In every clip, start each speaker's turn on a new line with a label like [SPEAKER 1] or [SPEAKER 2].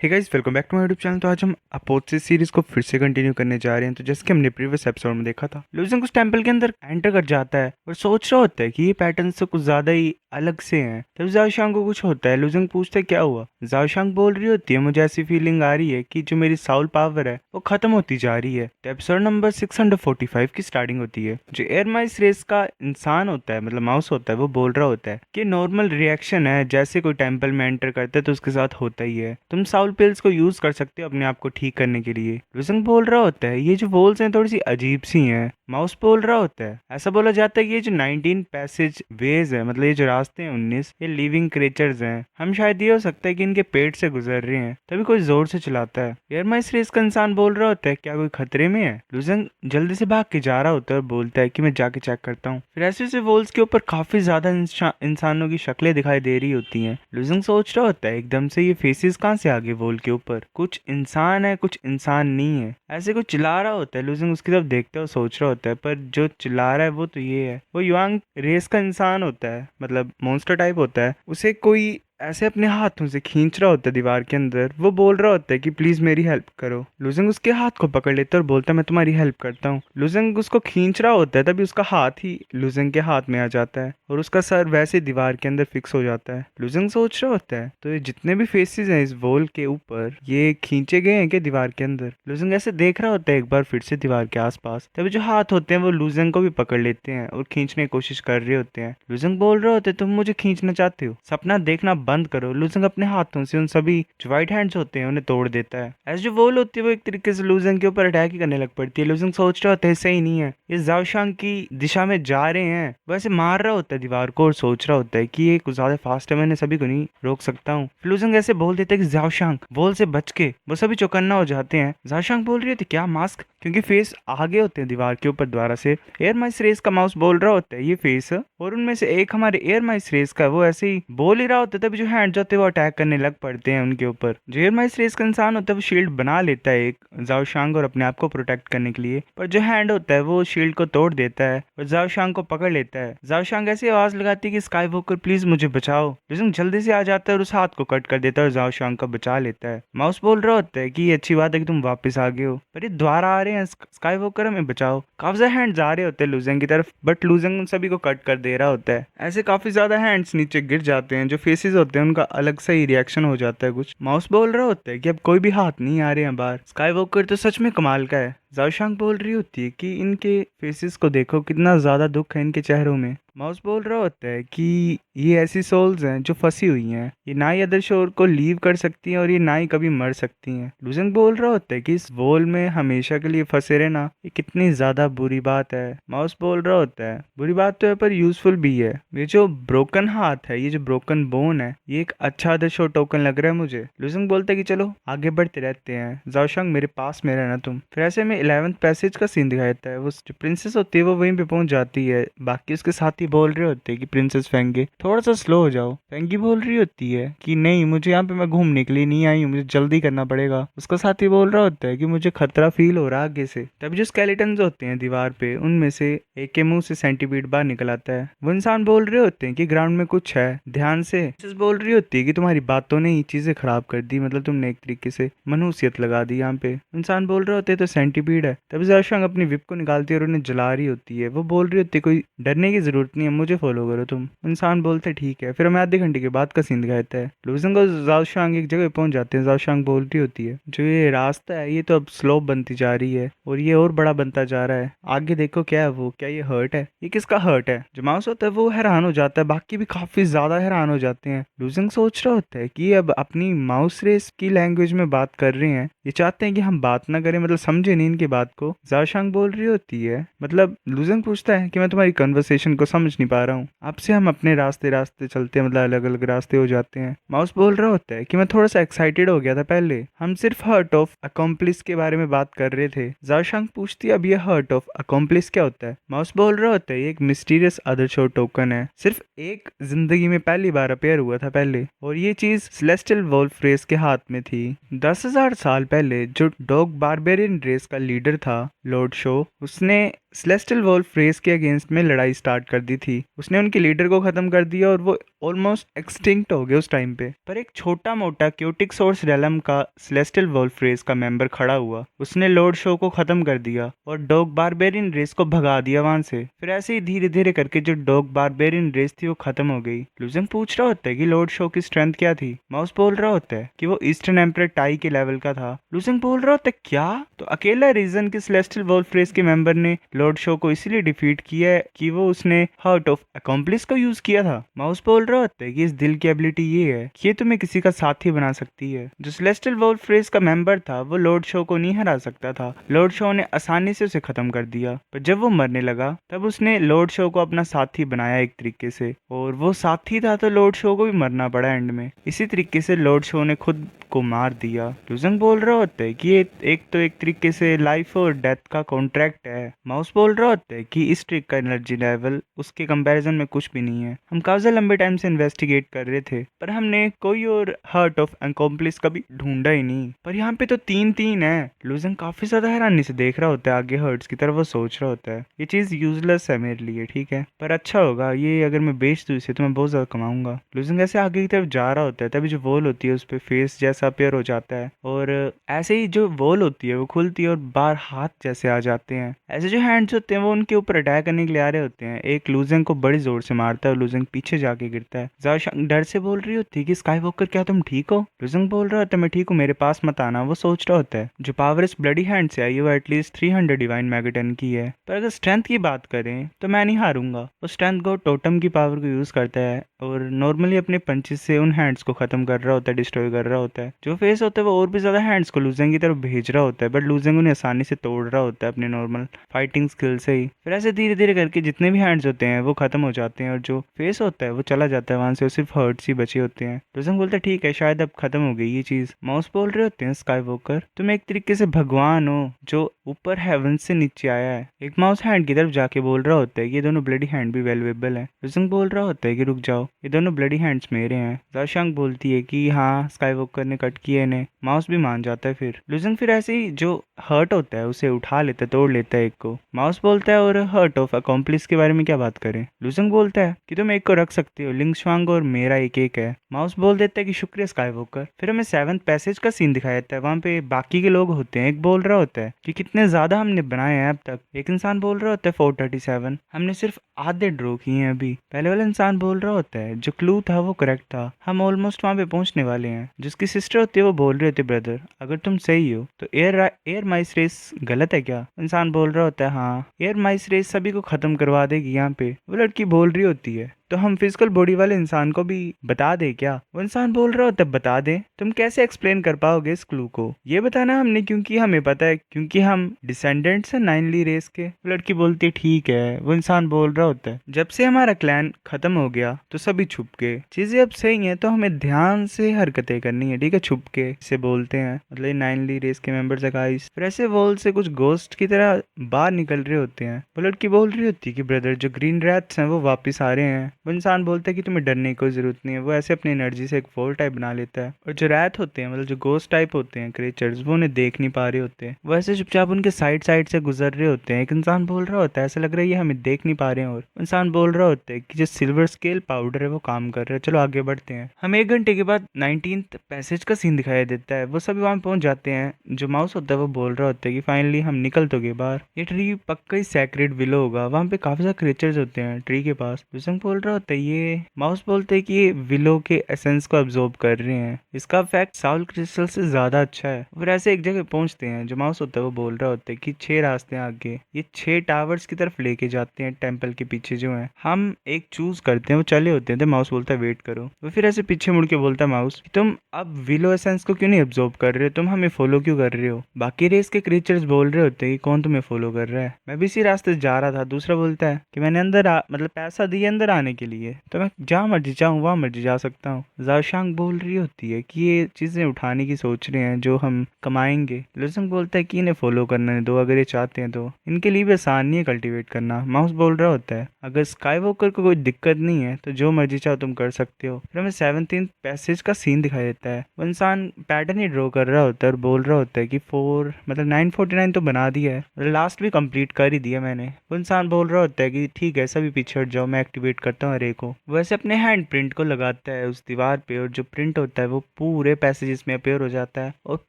[SPEAKER 1] Hey guys, welcome back to my YouTube channel. तो आज हम अपोथेसिस सीरीज को फिर से कंटिन्यू करने जा रहे हैं। तो जैसे कि हमने प्रीवियस एपिसोड में देखा था, लूजन कुछ टेंपल के अंदर एंटर कर जाता है और सोच रहा होता है कि ये पैटर्न से कुछ ज्यादा ही अलग से हैं। तब जाओशांग को कुछ होता है। लूजन पूछता है क्या हुआ। जाओशांग बोल रही होती है मुझे ऐसी फीलिंग आ रही है कि जो मेरी साउल पावर है वो खत्म होती जा रही है। तो एपिसोड नंबर 645 की स्टार्टिंग होती है। जो एयर माइस रेस का इंसान होता है, मतलब माउस होता है, वो बोल रहा होता है कि नॉर्मल रिएक्शन है, जैसे कोई टेंपल में एंटर करता है तो उसके साथ होता ही है। तुम साउल पिल्स को यूज कर सकते हो अपने आप को ठीक करने के लिए। लुजंग बोल रहा होता है ये जो वॉल्स हैं थोड़ी सी अजीब सी हैं। माउस बोल रहा होता है ऐसा बोला जाता है कि ये जो 19 पैसेज वेज है, मतलब ये जो रास्ते हैं 19, ये लिविंग क्रिएचर्स हैं। हम शायद ये हो सकता है कि इनके पेट से गुजर रहे हैं। तभी कोई जोर से चिल्लाता है। एयरमाइस रेस का इंसान बोल रहा होता है क्या कोई खतरे में है। लुजंग जल्दी से भाग के जा रहा होता है और बोलता है कि मैं जाके चेक करता हूँ। फिर ऐसे ऐसे वॉल्स के ऊपर काफी ज्यादा इंसानों की शक्लें दिखाई दे रही होती हैं। लुजंग सोच रहा होता है एकदम से ये फेसेस कहाँ से आगे वॉल के ऊपर। कुछ इंसान है कुछ इंसान नहीं है। ऐसे कुछ चिल्ला रहा होता है। लुजंग उसकी तरफ देखता है और सोच रहा होता है पर जो चिल्ला रहा है वो तो ये है, वो युआंग रेस का इंसान होता है, मतलब मॉन्स्टर टाइप होता है। उसे कोई ऐसे अपने हाथों से खींच रहा होता है दीवार के अंदर। वो बोल रहा होता है कि प्लीज मेरी हेल्प करो। लुजंग उसके हाथ को पकड़ लेता है और बोलता है मैं तुम्हारी हेल्प करता हूँ। लुजंग उसको खींच रहा होता है तभी उसका हाथ ही लुजंग के हाथ में आ जाता है और उसका सर वैसे दीवार के अंदर फिक्स हो जाता है। लुजंग सोच रहा होता है तो ये जितने भी फेसेस हैं इस वॉल के ऊपर ये खींचे गए हैं क्या दीवार के अंदर। लुजंग ऐसे देख रहा होता है एक बार फिर से दीवार के आसपास। तभी जो हाथ होते हैं वो लुजंग को भी पकड़ लेते हैं और खींचने की कोशिश कर रहे होते हैं। लुजंग बोल रहे होते हैं तुम मुझे खींचना चाहते हो, सपना देखना बंद करो। लुजंग अपने हाथों से उन सभी जो व्हाइट हैंड्स होते हैं उन्हें तोड़ देता है। ऐसे जो वॉल होती है वो एक तरीके से लुजंग के ऊपर अटैक ही करने लग पड़ती है। लुजंग सोच रहा होता है सही नहीं है, ये जाओशांग की दिशा में जा रहे हैं। वैसे मार रहा होता है दीवार को और सोच रहा होता है कि ये कुछ ज्यादा फास्ट है, मैंने सभी को नहीं रोक सकता हूँ। लुजंग ऐसे बोल देता है कि जाओशांग वॉल से बच के। वो सभी चौकन्ना हो जाते हैं। जाओशांग बोल रही होती क्या मास्क, क्योंकि फेस आगे होते हैं दीवार के ऊपर द्वारा से। एयर माइस रेस का माउस बोल रहा होता है ये फेस, और उनमें से एक हमारे एयर माइस रेस का। वो ऐसे ही बोल ही रहा होता है तभी जो हैंड होते हैं वो अटैक करने लग पड़ते हैं उनके ऊपर। जो एयर माइस रेस का इंसान होता है वो शील्ड बना लेता है एक जाओशांग और अपने आप को प्रोटेक्ट करने के लिए, पर जो हैंड होता है वो शील्ड को तोड़ देता है और जाओशांग को पकड़ लेता है। जाओशांग ऐसी आवाज लगाती है कि स्काई वॉकर प्लीज मुझे बचाओ। लुजंग जल्दी से आ जाता है और उस हाथ को कट कर देता है और जाओशांग को बचा लेता है। माउस बोल रहा होता है कि ये अच्छी बात है कि तुम वापस आ गए हो, पर ये द्वारा आ रहे हैं, स्काई वॉकर हमें बचाओ। काफी ज्यादा हैंड्स आ रहे होते हैं लुजंग की तरफ, बट लुजंग उन सभी को कट कर दे रहा होता है। ऐसे काफी ज्यादा हैंड्स नीचे गिर जाते हैं। जो फेसेस होते हैं उनका अलग सा ही रिएक्शन हो जाता है कुछ। माउस बोल रहा होता है कि अब कोई भी हाथ नहीं आ रहे हैं बाहर। स्काई वॉकर तो सच में कमाल का है। जाओशांग बोल रही होती है कि इनके फेसेस को देखो, कितना ज्यादा दुख है इनके चेहरों में। माउस बोल रहा होता है कि ये ऐसी सोल्स हैं जो फंसी हुई हैं, ये ना ही अदर शोर को लीव कर सकती हैं और ये ना ही कभी मर सकती हैं। लुजंग बोल रहा होता है कि इस वॉल में हमेशा के लिए फंसे रहना ये कितनी ज्यादा बुरी बात है। माउस बोल रहा होता है बुरी बात तो है पर यूजफुल भी है। ये जो ब्रोकन हाथ है, ये जो ब्रोकन बोन है, ये एक अच्छा अदर शोर टोकन लग रहा है मुझे। लुजंग बोलता है कि चलो आगे बढ़ते रहते हैं, जाओशांग मेरे पास में रहना तुम। फिर ऐसे में 11th पैसेज का सीन दिखाया जाता है। वो जो प्रिंसेस होती है वो वहीं पे पहुंच जाती है। बाकी उसके साथी बोल रहे होते हैं कि प्रिंसेस फेंगे थोड़ा सा स्लो हो जाओ। फेंगी बोल रही होती है कि नहीं, मुझे यहाँ पे मैं घूमने के लिए नहीं आई हूँ, मुझे जल्दी करना पड़ेगा। उसका साथी बोल रहा होता है कि मुझे खतरा फील हो रहा है आगे से। तभी जो स्केलेटन्स होते हैं दीवार पे उनमें से एक के मुंह से सेंटीपीड बाहर निकल आता है। वो इंसान बोल रहे होते हैं कि ग्राउंड में कुछ है, ध्यान से। प्रिंसेस बोल रही होती है कि तुम्हारी बातों ने ही चीजें खराब कर दी, मतलब तुमने एक तरीके से मनहूसियत लगा दी यहाँ पे। इंसान बोल रहे होते हैं तो सेंटीपीड है। तभी जाओशांग अपनी विप को निकालती है और उन्हें जला रही होती है। वो बोल रही होती है कोई डरने की जरूरत नहीं है, मुझे फॉलो करो तुम। इंसान बोलते ठीक है। फिर हमें आधे घंटे के बाद का सीन दिखाता है। लुजंग और जाओशांग एक जगह पहुंच जाते हैं। जाओशांग बोल रही होती है जो ये रास्ता है ये तो अब स्लो बनती जा रही है और ये और बड़ा बनता जा रहा है। आगे देखो क्या है वो, क्या ये हर्ट है, ये किसका हर्ट है। जो माउस होता है वो हैरान हो जाता है, बाकी भी काफी ज्यादा हैरान हो जाते हैं। लुजंग सोच रहा होता है कि ये अब अपनी माउस रेस की लैंग्वेज में बात कर रहे हैं, ये चाहते हैं कि हम बात ना करें, मतलब समझे नहीं इनकी बात को। जाओशांग बोल रही होती है, मतलब लुजंग पूछता है कि मैं तुम्हारी कन्वर्सेशन को समझ नहीं पा रहा हूँ, अब से हम अपने रास्ते रास्ते चलते हैं, मतलब अलग अलग रास्ते हो जाते हैं। माउस बोल रहा होता है कि मैं थोड़ा सा एक्साइटेड हो गया था, पहले हम सिर्फ हर्ट ऑफ अकॉम्प्लिस के बारे में बात कर रहे थे। जाओशांग पूछती है अब ये हर्ट ऑफ अकॉम्प्लिस क्या होता है। माउस बोल रहा होता है ये एक मिस्टीरियस अदर शो टोकन है, सिर्फ एक जिंदगी में पहली बार अपेयर हुआ था पहले, और ये चीज सेलेस्टियल वोल्फ रेस के हाथ में थी। 10,000 साल पहले जो डॉग बारबेरियन रेस का लीडर था लॉर्ड शो, उसने सेलेस्टियल वोल्फ रेस के अगेंस्ट में लड़ाई स्टार्ट कर दी थी। उसने उनके लीडर को खत्म कर दिया और वो ऑलमोस्ट एक्सटिंक्ट हो गए उस टाइम पे। पर एक छोटा मोटा क्योटिक सोर्स रेलम का सेलेस्टियल वोल्फ रेस का मेंबर खड़ा हुआ। उसने लॉर्ड शो को खत्म कर दिया और डॉग बारबेरियन रेस को भगा दिया वहां से। फिर ऐसे ही धीरे धीरे करके जो डॉग बारबेरियन रेस थी वो खत्म हो गई। लुजंग पूछ रहा होता है कि लॉर्ड शो की स्ट्रेंथ क्या थी। माउस बोल रहा होता है कि वो ईस्टर्न एम्परर टाई के लेवल का था। लुजंग बोल रहा होता है क्या? तो अकेला रीजन कि सेलेस्टियल वोल्फ रेस के मेंबर ने लॉर्ड शो को इसीलिए डिफीट किया है कि वो उसने हार्ट ऑफ अकॉम्प्लिस का यूज किया था। माउस बोल रहा होता है कि इस दिल की एबिलिटी ये है कि ये तुम्हें किसी का साथी बना सकती है। जो सेलेस्टियल वोल्फ रेस का मेंबर था वो लॉर्ड शो को नहीं हरा सकता था। लॉर्ड शो ने आसानी से उसे खत्म कर दिया। पर जब वो मरने लगा तब उसने लॉर्ड शो को अपना साथी बनाया एक तरीके से, और वो साथी था तो लॉर्ड शो को भी मरना पड़ा एंड में। इसी तरीके से लॉर्ड शो ने खुद को मार दिया। लुजंग बोल रहा होता है कि ये एक तरीके से लाइफ और डेथ का कॉन्ट्रैक्ट है। माउस बोल रहा होता है कि इस ट्रिक का एनर्जी लेवल उसके कंपैरिजन में कुछ भी नहीं है। हम काफी लंबे टाइम से इन्वेस्टिगेट कर रहे थे पर हमने कोई और हार्ट ऑफ अकॉम्प्लिस कभी ढूंढा ही नहीं, पर यहाँ पे तो तीन तीन है। लुजंग काफी ज्यादा हैरानी से देख रहा होता है आगे हर्ट्स की तरफ। वो सोच रहा होता है ये चीज यूजलेस है मेरे लिए, ठीक है, पर अच्छा होगा ये अगर मैं बेच दूं इसे तो मैं बहुत ज्यादा कमाऊंगा। लुजंग ऐसे आगे की तरफ जा रहा होता है तभी जो वॉल होती है उस पर फेस जैसा अपेयर हो जाता है, और ऐसे ही जो वॉल होती है वो खुलती है और बाहर हाथ जैसे आ जाते हैं। ऐसे जो हैंड्स होते हैं वो उनके ऊपर अटैक करने के लिए आ रहे होते हैं। एक लुजंग को बड़ी जोर से मारता है और लुजंग पीछे जाके गिरता है। ज़ाओशंग डर से बोल रही होती है कि स्काई वॉकर क्या तुम ठीक हो? लुजंग बोल रहा होता है मैं ठीक हूँ, मेरे पास मत आना। वो सोच रहा होता है जो पावर इस ब्लडी हैंड से आई है वो एटलीस्ट 300 डिवाइन मेगाटन की है, पर अगर स्ट्रेंथ की बात करें तो मैं नहीं हारूंगा। वो स्ट्रेंथ को टोटम की पावर को यूज करता है और नॉर्मली अपने पंचेस से उन हैंड्स को खत्म कर रहा होता है, डिस्ट्रॉय कर रहा होता है। जो फेस होता है वो और भी ज्यादा हैंड्स को लुजंग की तरफ भेज रहा होता है, बट लुजंग उन्हें आसानी से तोड़ रहा होता है अपने नॉर्मल फाइटिंग स्किल से ही। फिर ऐसे धीरे धीरे करके जितने भी हैंड्स होते हैं वो खत्म हो जाते हैं और जो फेस होता है वो चला जाता है वहां से, और सिर्फ हर्ट्स ही बचे होते हैं। लुजंग बोलता है ठीक है शायद अब खत्म हो गई ये चीज। माउस बोल रहे होते हैं स्काई वॉकर तुम एक तरीके से भगवान हो जो ऊपर हेवन से नीचे आया है। एक माउस हैंड की तरफ जाके बोल रहा होता है कि ये दोनों ब्लडी हैंड भी वैल्यूएबल है। लुजंग बोल रहा होता है कि रुक जाओ ये दोनों ब्लडी हैंड्स मेरे हैं। ज़ाओशंग बोलती है कि हाँ स्काई वॉकर ने कट किए इन्हें। माउस भी मान जाता है। फिर लुजंग फिर ऐसे ही जो हर्ट होता है उसे उठा लेता है, तोड़ लेता है एक को। माउस बोलता है और हर्ट ऑफ अकॉम्प्लिस के बारे में क्या बात करें? लुजंग बोलता है कि तुम एक को रख सकते हो, लिंग श्वांग और मेरा एक एक है। माउस बोल देता है कि शुक्रिया स्काई वॉकर। फिर हमें 7th पैसेज का सीन दिखाया जाता है। वहां पे बाकी के लोग होते हैं। एक बोल रहा होता है कि कितने ज्यादा हमने बनाए हैं अब तक। एक इंसान बोल रहा होता है 437, हमने सिर्फ आधे ड्रॉ किए हैं अभी। पहले वाला इंसान बोल रहा होता है जो क्लू था वो करेक्ट था, हम ऑलमोस्ट वहां पे पहुंचने वाले हैं। जिसकी सिस्टर होती है वो बोल रही होती है ब्रदर अगर तुम सही हो तो एयर माइस रेस गलत है क्या? इंसान बोल रहा होता है हाँ एयर माइस रेस सभी को खत्म करवा देगी यहाँ पे। वो लड़की बोल रही होती है तो हम फिजिकल बॉडी वाले इंसान को भी बता दे क्या? वो इंसान बोल रहा होता है बता दे। तुम कैसे एक्सप्लेन कर पाओगे इस क्लू को? ये बताना हमने क्योंकि हमें पता है क्योंकि हम डिसेंडेंट्स हैं नाइनली रेस के। वो लड़की बोलती है ठीक है। वो इंसान बोल रहा होता है जब से हमारा क्लैन खत्म हो गया तो सभी छुप गए। चीजें अब सही है तो हमें ध्यान से हरकतें करनी है, ठीक है, छुप के इसे बोलते हैं। मतलब नाइनली रेस के मेंबर्स गाइस। फिर ऐसे वॉल से कुछ गोस्ट की तरह बाहर निकल रहे होते हैं। वो लड़की बोल रही होती है कि ब्रदर जो ग्रीन रैट्स हैं वो वापस आ रहे हैं। वो इंसान बोलता है कि तुम्हें डरने की कोई जरूरत नहीं है। वो ऐसे अपनी एनर्जी से एक वॉल टाइप बना लेता है और जो रैट होते हैं मतलब जो गोस्ट टाइप होते हैं क्रिएचर्स वो उन्हें देख नहीं पा रहे होते हैं। वो ऐसे चुपचाप उनके साइड साइड से गुजर रहे होते हैं। एक इंसान बोल रहा होता है ऐसा लग रहा है ये हमें देख नहीं पा रहे हैं, और इंसान बोल रहा होता है कि जो सिल्वर स्केल पाउडर है वो काम कर रहा है, चलो आगे बढ़ते हैं। हमें 1 घंटे के बाद 19th पैसेज का सीन दिखाई देता है। वो सभी वहां पहुंच जाते हैं। जो माउस होता है वो बोल रहा होता है कि फाइनली हम निकल तो गए बाहर। ये ट्री पक्का ही सैक्रेड विलो होगा। वहां पे काफी सारे क्रिएचर्स होते हैं ट्री के पास। लुजंग बोल रहा होता है ये माउस बोलते हैं कि ये विलो के एसेंस को अब्जॉर्ब कर रहे हैं, इसका इफेक्ट साउल क्रिस्टल से ज्यादा अच्छा है। फिर ऐसे एक जगह पहुंचते हैं। जो माउस होता है वो बोल रहा होता है कि 6 रास्ते हैं आगे, ये 6 टावर्स की तरफ लेके जाते हैं टेंपल के पीछे जो है। हम एक चूज करते हैं। वो चले होते हैं तो माउस बोलता है वेट करो। वो फिर ऐसे पीछे मुड़ के बोलता है माउस कि तुम अब विलो एसेंस को क्यों नहीं अब्जॉर्ब कर रहे हो, तुम हमें फॉलो क्यों कर रहे हो? बाकी रेस के क्रिएचर्स बोल रहे होते हैं कि कौन तुम्हें फॉलो कर रहा है, मैं भी इसी रास्ते से जा रहा था। दूसरा बोलता है कि मैंने अंदर मतलब पैसा दिए अंदर आने के लिए, तो मैं जहाँ मर्जी चाहूँ वहाँ मर्जी जा सकता हूँ। जाओशांग बोल रही होती है कि ये चीजें उठाने की सोच रहे हैं जो हम कमाएंगे। लुजंग बोलता है कि इन्हें फॉलो करने दो, अगर ये चाहते हैं तो इनके लिए भी आसान नहीं है कल्टीवेट करना। माउस बोल रहा होता है अगर स्काई वॉकर को कोई दिक्कत नहीं है तो जो मर्जी चाहो तुम कर सकते हो। फिर हमें 17th पैसेज का सीन दिखाई देता है। वो इंसान पैटर्न ही ड्रॉ कर रहा होता है और बोल रहा होता है कि 949 तो बना दिया है, लास्ट भी कंप्लीट कर ही दिया मैंने। वो इंसान बोल रहा होता है कि ठीक है सभी पीछे हट जाओ, मैं एक्टिवेट करता हूँ अरे को। वैसे अपने हैंड प्रिंट को लगाता है उस दीवार पे और जो प्रिंट होता है वो पूरे पैसेजेस में अपेयर हो जाता है और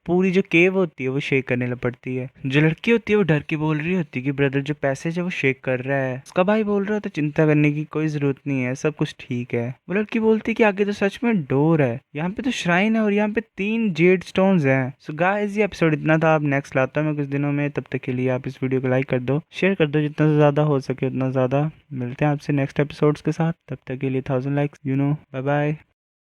[SPEAKER 1] पूरी जो केव होती है वो शेक करने लग पड़ती है। जो लड़की होती है वो डर के बोल रही होती है कि ब्रदर जो पैसेज है वो शेक कर रहा है। उसका भाई बोल रहा होता है चिंता करने की कोई जरूरत नहीं है, सब कुछ ठीक है। वो लड़की बोलती है कि आगे तो सच में डोर है, यहाँ पे तो श्राइन है और यहाँ पे 3 जेड स्टोन्स हैं। सो गाइस ये एपिसोड इतना था, अब नेक्स्ट लाता हूँ मैं कुछ दिनों में। तब तक के लिए आप इस वीडियो को लाइक कर दो, शेयर कर दो, जितना से ज्यादा हो सके उतना ज्यादा। मिलते हैं आपसे नेक्स्ट एपिसोड्स के साथ, तब तक के लिए 1000 लाइक्स, बाय बाय।